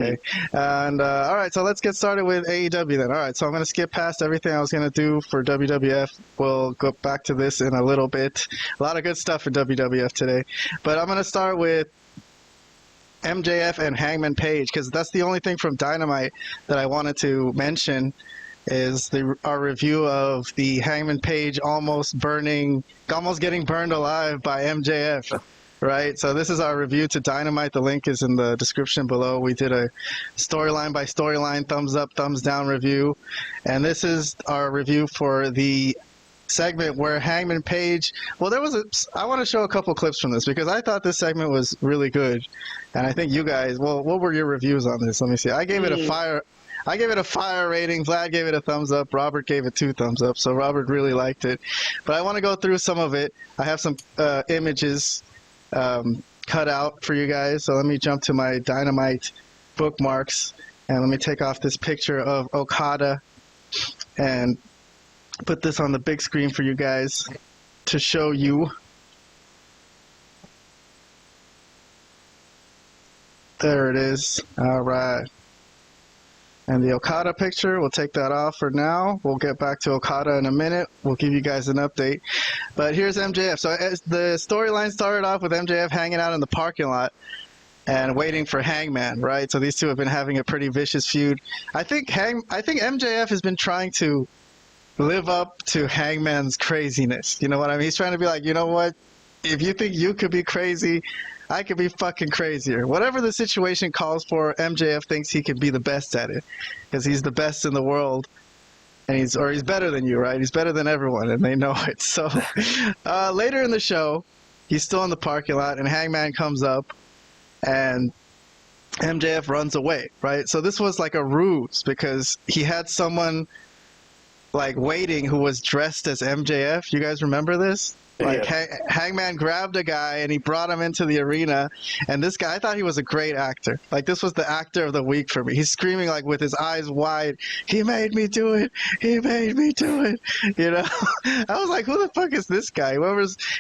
Okay. And all right, so let's get started with AEW then. All right, so I'm going to skip past everything I was going to do for WWF. We'll go back to this in a little bit. A lot of good stuff in WWF today. But I'm going to start with MJF and Hangman Page, because that's the only thing from Dynamite that I wanted to mention is our review of the Hangman Page almost getting burned alive by MJF. Right, so this is our review to Dynamite. The link is in the description below. We did a storyline by storyline, thumbs up, thumbs down review. And this is our review for the segment where Hangman Page, I want to show a couple clips from this because I thought this segment was really good. And I think you guys, what were your reviews on this? Let me see. I gave it a fire rating. Vlad gave it a thumbs up. Robert gave it 2 thumbs up. So Robert really liked it. But I want to go through some of it. I have some images cut out for you guys. So let me jump to my Dynamite bookmarks and let me take off this picture of Okada and put this on the big screen for you guys to show you. There it is. All right. And the Okada picture, we'll take that off for now. We'll get back to Okada in a minute. We'll give you guys an update. But here's MJF. So as the storyline started off with MJF hanging out in the parking lot and waiting for Hangman, right? So these two have been having a pretty vicious feud. I think MJF has been trying to live up to Hangman's craziness. You know what I mean? He's trying to be like, you know what? If you think you could be crazy, I could be fucking crazier. Whatever the situation calls for, MJF thinks he can be the best at it because he's the best in the world, and he's better than you, right? He's better than everyone, and they know it. So later in the show, he's still in the parking lot, and Hangman comes up, and MJF runs away, right? So this was like a ruse because he had someone like waiting who was dressed as MJF. You guys remember this? Like Hangman grabbed a guy and he brought him into the arena, and this guy, I thought he was a great actor. Like this was the actor of the week for me. He's screaming like with his eyes wide, "He made me do it! He made me do it!" You know, I was like, who the fuck is this guy?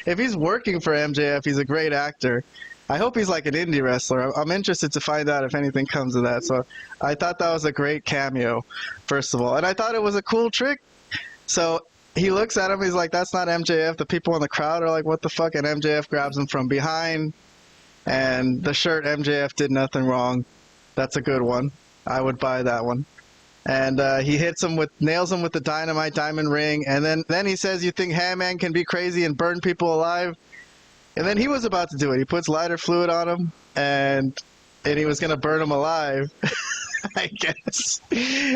If he's working for MJF, he's a great actor. I hope he's like an indie wrestler. I'm interested to find out if anything comes of that. So I thought that was a great cameo, first of all, and I thought it was a cool trick. So he looks at him, he's like, that's not MJF. The people in the crowd are like, what the fuck? And MJF grabs him from behind, and the shirt, MJF did nothing wrong. That's a good one. I would buy that one. And he nails him with the Dynamite diamond ring, and then he says, you think Hangman can be crazy and burn people alive? And then he was about to do it. He puts lighter fluid on him, and he was going to burn him alive. I guess.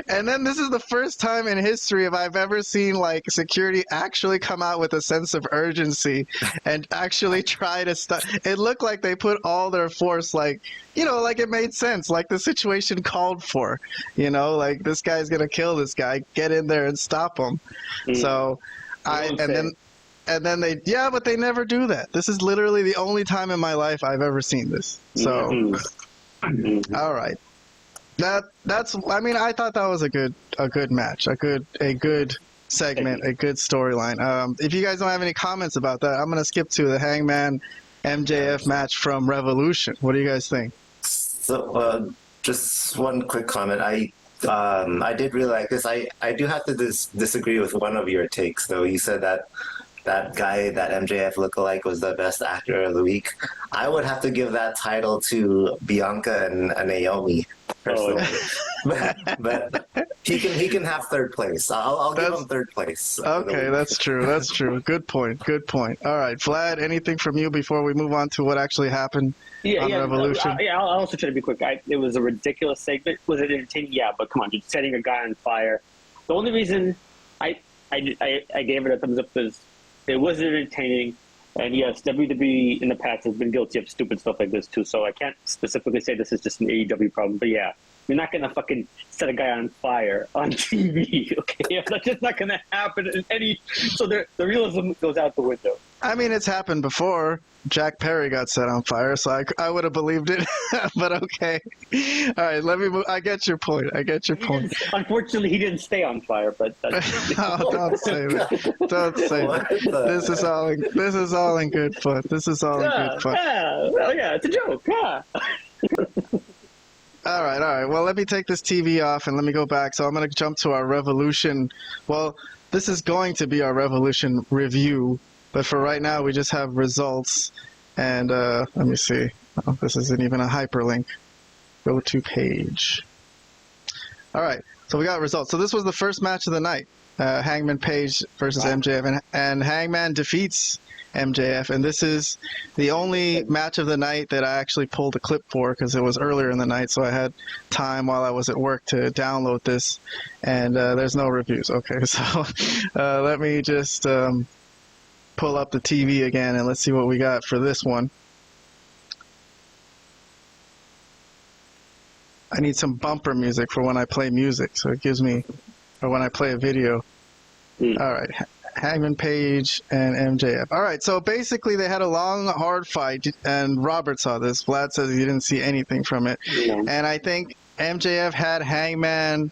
And then this is the first time in history I've ever seen like security actually come out with a sense of urgency and actually try to stop. It looked like they put all their force, like, you know, like it made sense, like the situation called for, you know, like this guy's gonna kill this guy, get in there and stop him. So but they never do that. This is literally the only time in my life I've ever seen this. So all right. I thought that was a good match, a good segment, a good storyline. If you guys don't have any comments about that, I'm gonna skip to the Hangman MJF match from Revolution. What do you guys think? So, just one quick comment. I did really like this. I do have to disagree with one of your takes, though. You said that guy, that MJF lookalike, was the best actor of the week. I would have to give that title to Bianca and Naomi. Personally. But he can have third place. I'll give him third place. Okay, that's true. That's true. Good point. All right, Vlad, anything from you before we move on to what actually happened on Revolution? I'll also try to be quick. It was a ridiculous segment. Was it entertaining? Yeah, but come on, just setting a guy on fire. The only reason I gave it a thumbs up is it was entertaining. And yes, WWE in the past has been guilty of stupid stuff like this too, so I can't specifically say this is just an AEW problem, but yeah, you're not going to fucking set a guy on fire on TV, okay? That's just not going to happen in any... So the realism goes out the window. I mean, it's happened before. Jack Perry got set on fire, so I would have believed it, but okay. All right, let me move. I get your point. Unfortunately, he didn't stay on fire, but... Oh, don't say that. Don't say that. This is all in good fun. This is all in good fun. Yeah, well, yeah, it's a joke, yeah. All right. Well, let me take this TV off and let me go back. So I'm going to jump to our Revolution. Well, this is going to be our Revolution review, but for right now, we just have results. And let me see. Oh, this isn't even a hyperlink. Go to page. All right. So we got results. So this was the first match of the night. Hangman Page versus MJF, and Hangman defeats MJF, and this is the only match of the night that I actually pulled a clip for because it was earlier in the night, so I had time while I was at work to download this, and there's no reviews. Okay, so let me just pull up the TV again, and let's see what we got for this one. I need some bumper music for when I play music, so it gives me, or when I play a video. All right, Hangman Page and MJF. All right, so basically they had a long, hard fight, and Robert saw this. Vlad says he didn't see anything from it. Yeah. And I think MJF had Hangman,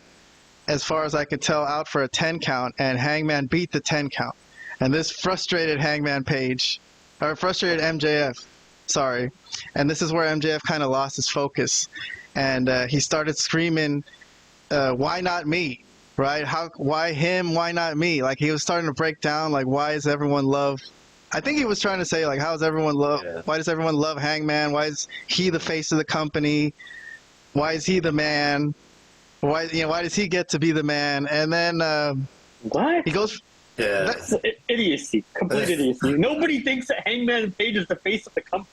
as far as I could tell, out for a 10 count, and Hangman beat the 10 count. And this frustrated Hangman Page, or frustrated MJF, sorry. And this is where MJF kind of lost his focus. And he started screaming, why not me? Right? Why him? Why not me? Like, he was starting to break down, like, why is everyone love? I think he was trying to say, like, how does everyone love? Yeah. Why does everyone love Hangman? Why is he the face of the company? Why is he the man? Why does he get to be the man? And then what? He goes. Yeah. That's idiocy. Complete idiocy. Nobody thinks that Hangman Page is the face of the company.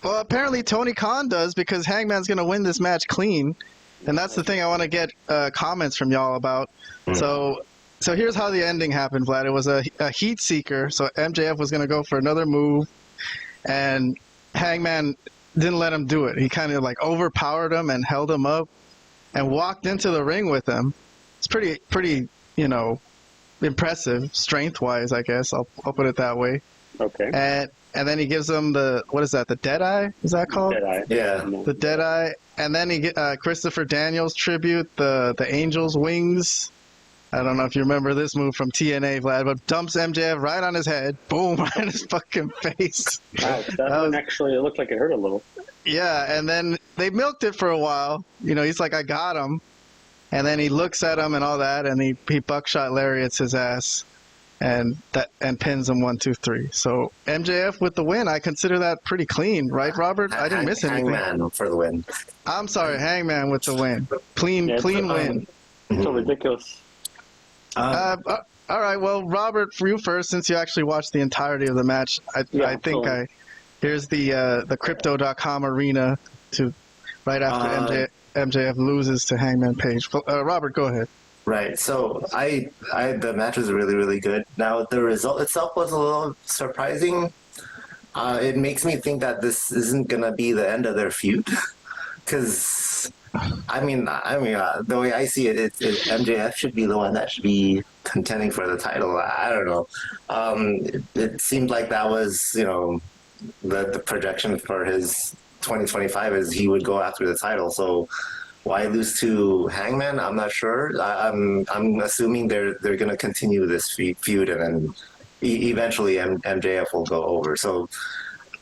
Well, apparently Tony Khan does, because Hangman's going to win this match clean. And that's the thing I want to get comments from y'all about. So here's how the ending happened, Vlad. It was a heat seeker. So MJF was going to go for another move, and Hangman didn't let him do it. He kind of like overpowered him and held him up and walked into the ring with him. It's pretty, impressive, strength-wise, I guess. I'll put it that way. Okay. And then he gives him the, what is that, the Deadeye? Is that called? Deadeye. Yeah. The Deadeye. And then he Christopher Daniels tribute, the Angel's Wings. I don't know if you remember this move from TNA, Vlad, but dumps MJF right on his head. Boom, right in his fucking face. Wow, that one actually looked like it hurt a little. Yeah, and then they milked it for a while. He's like, I got him. And then he looks at him and all that, and he buckshot lariats his ass. And pins him 1, 2, 3. So MJF with the win. I consider that pretty clean, right, Robert? I didn't miss anything. Hangman for the win. I'm sorry, Hangman with the win. Clean win. So ridiculous. All right, well, Robert, for you first, since you actually watched the entirety of the match, here's the Crypto.com arena to right after MJF loses to Hangman Page. Robert, go ahead. Right. So the match was really, really good. Now the result itself was a little surprising. It makes me think that this isn't gonna be the end of their feud, because I mean, the way I see it, MJF should be the one that should be contending for the title. I don't know. It seemed like that was, the projection for his 2025 is he would go after the title. So why lose to Hangman? I'm not sure. I'm assuming they're going to continue this feud, and then eventually MJF will go over. So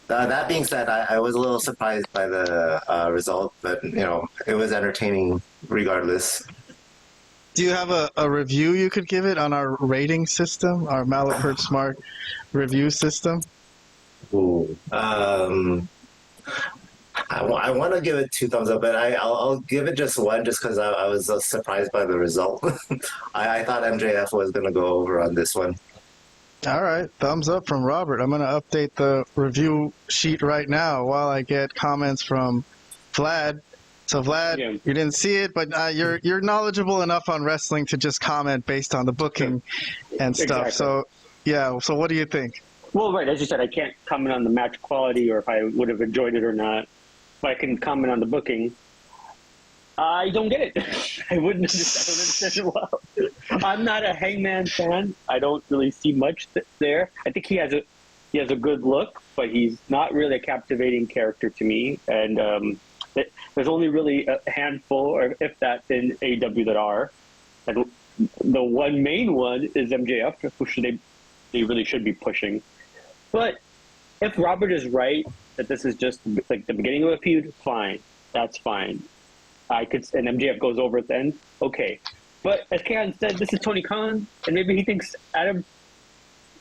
that being said, I was a little surprised by the result, but it was entertaining regardless. Do you have a review you could give it on our rating system, our Malapert Smark review system? Ooh. I want to give it 2 thumbs up, but I'll give it just 1, just because I was surprised by the result. I thought MJF was going to go over on this one. All right, thumbs up from Robert. I'm going to update the review sheet right now while I get comments from Vlad. So Vlad, You didn't see it, but you're knowledgeable enough on wrestling to just comment based on the booking and stuff. Exactly. So what do you think? Well, right, as you said, I can't comment on the match quality or if I would have enjoyed it or not. But I can comment on the booking. I don't get it. I don't understand it well. I'm not a Hangman fan. I don't really see much there. I think he has a good look, but he's not really a captivating character to me. And there's only really a handful, or if that, in AEW that are. And the one main one is MJF, which they really should be pushing. But if Robert is right that this is just like the beginning of a feud, fine. That's fine. and MJF goes over at the end. Okay, but as Khan said, this is Tony Khan, and maybe he thinks Adam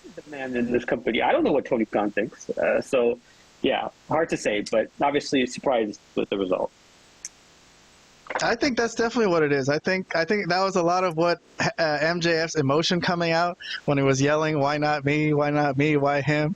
is the man in this company. I don't know what Tony Khan thinks. So, yeah, hard to say, but obviously surprised with the result. I think that's definitely what it is. I think that was a lot of what MJF's emotion coming out when he was yelling, "Why not me? Why not me? Why him?"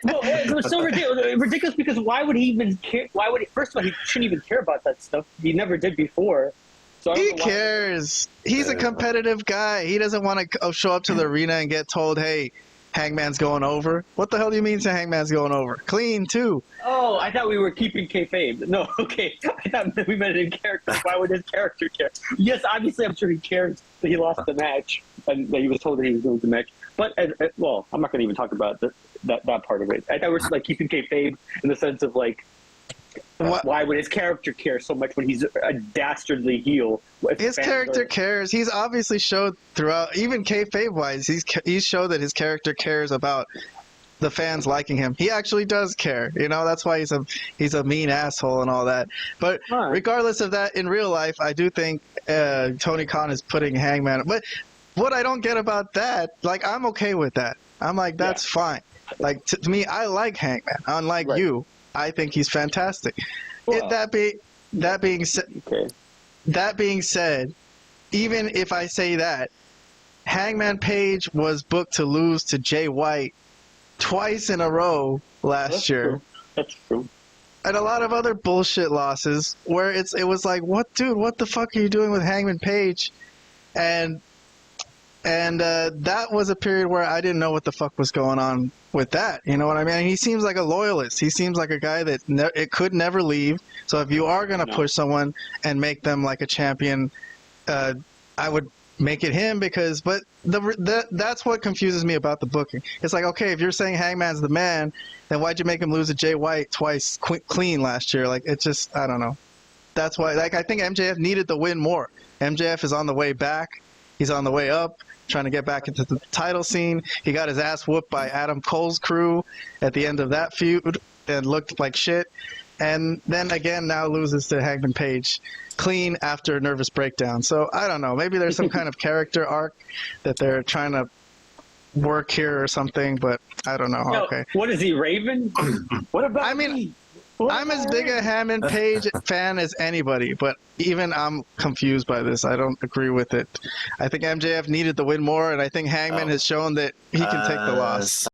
Well, it was so ridiculous because why would he even care? Why would he? First of all, he shouldn't even care about that stuff. He never did before. So he cares. He's a competitive guy. He doesn't want to show up to the arena and get told, "Hey, Hangman's going over." What the hell do you mean Hangman's going over? Clean too. Oh, I thought we were keeping kayfabe. No, okay. I thought we meant it in character. Why would his character care? Yes, obviously, I'm sure he cares that he lost the match and that he was told that he was going to the match. But well, I'm not going to even talk about that part of it. I thought we were like keeping kayfabe in the sense of like, why would his character care so much when he's a dastardly heel? His character cares. He's obviously showed throughout, even kayfabe wise, he's showed that his character cares about the fans liking him. He actually does care. You know, that's why he's a mean asshole and all that. But regardless of that, in real life, I do think Tony Khan is putting Hangman. But what I don't get about that, like, I'm okay with that. I'm like, that's fine. Like, to me, I like Hangman. Unlike you, I think he's fantastic. Well, that being said, even if I say that, Hangman Page was booked to lose to Jay White twice in a row last year. True. That's true. And a lot of other bullshit losses where it was like, what the fuck are you doing with Hangman Page? And that was a period where I didn't know what the fuck was going on with that. You know what I mean? He seems like a loyalist. He seems like a guy that it could never leave. So if you are going to push someone and make them like a champion, I would make it him but that's what confuses me about the booking. It's like, okay, if you're saying Hangman's the man, then why'd you make him lose to Jay White twice clean last year? Like, it's just, I don't know. That's why, like, I think MJF needed the win more. MJF is on the way back. He's on the way up, trying to get back into the title scene. He got his ass whooped by Adam Cole's crew at the end of that feud and looked like shit. And then again, now loses to Hangman Page clean after a nervous breakdown. So I don't know. Maybe there's some kind of character arc that they're trying to work here or something, but I don't know. No, okay. What is he, Raven? What about me? I'm as big a Hangman Page fan as anybody, but even I'm confused by this. I don't agree with it. I think MJF needed the win more, and I think Hangman has shown that he can take the loss.